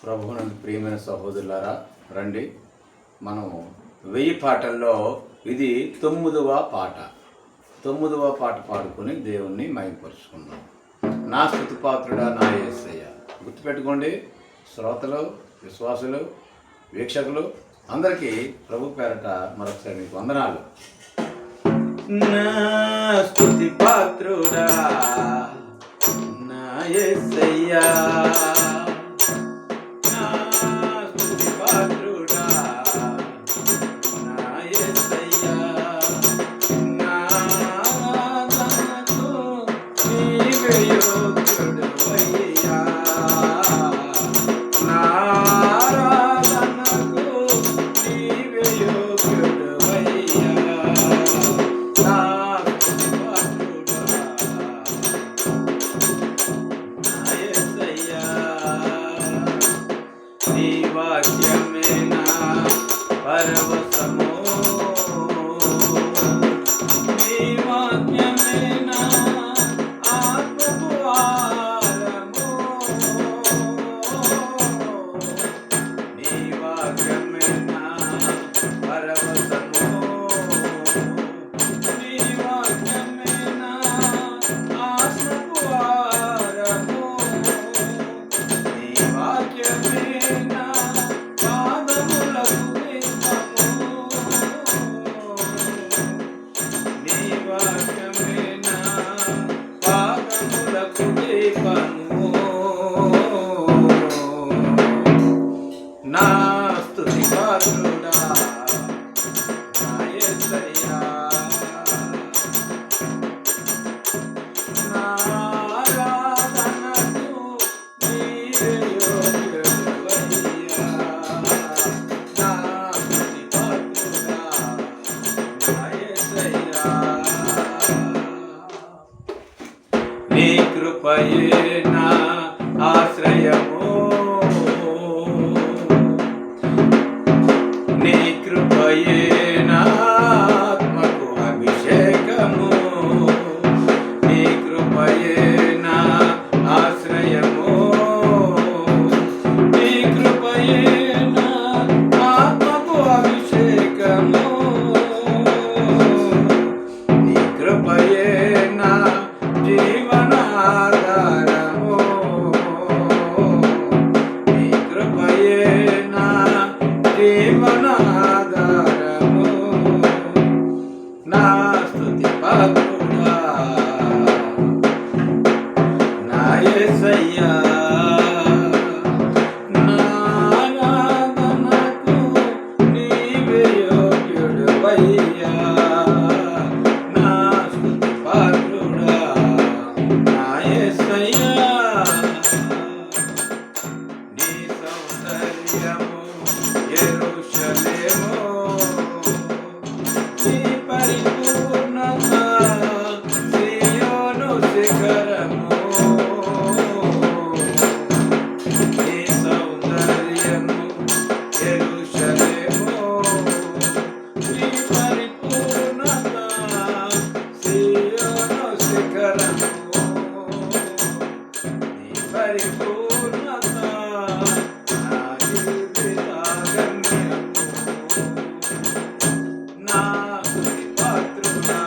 ప్రభువునందు ప్రియమైన సహోదరులారా, రండి. మనం 1000 పాటల్లో ఇది 9వ పాట. 9వ పాట పాడుకొని దేవుణ్ణి మహిమపరుచుకుందాం. నా స్తుతిపాత్రుడా నా యేసయ్య. గుర్తుపెట్టుకోండి, శ్రోతలు, విశ్వాసులు, వీక్షకులు అందరికీ ప్రభు పేరట మరొకసారి మీకు వందనాలు. నా స్తుతిపాత్రుడా నా యేసయ్య, వాక్యమేనా పరవశము, నీ వాక్యమేనా ఆత్మకు ఆహారము, నీ వాక్యమేనా పరవశము, నీ వాక్యమేనా ఆత్మకు ఆహారము, నీ వాక్యమేనా నా స్తుతిపాత్రుడా నా యేసయ్య, నా ఆరాధనకు నీవే యోగ్యుడవయ్యా. నా స్తుతిపాత్రుడా నా యేసయ్య, నీ కృపయే నా ఆశ్రయము, నీ కృపయే నా ఆత్మకు అభిషేకము, నీ కృపయే నా ఆశ్రయము, నీ కృపయే నా ఆత్మకు అభిషేకము, నీ కృపయే నా జీవనాధారము, నీ కృపయే నా జీవనాధారము. నా స్తుతిపాత్రుడా నా యేసయ్య, నా ఆరాధనకు నీవే యోగ్యుడవయ్యా. నా స్తుతిపాత్రుడా నా యేసయ్య, నీ సౌందర్యము యెరూషలేము, నీ పరిపూర్ణత సీయోను శిఖరము, నీ సౌందర్యము యెరూషలేము, నీ పరిపూర్ణత సీయోను శిఖరము, నీ పరిపూర్ణత నా జీవితాగమ్యము. నా స్తుతిపాత్రుడా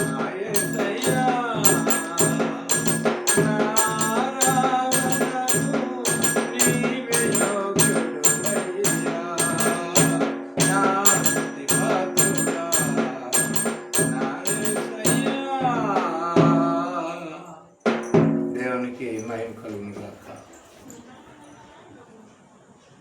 నా యేసయ్య, నా ఆరాధనకు నీవే యోగ్యుడవయ్యా. నా స్తుతిపాత్రుడా నా యేసయ్య. దేవునికి మహిమ కలుగును గాక.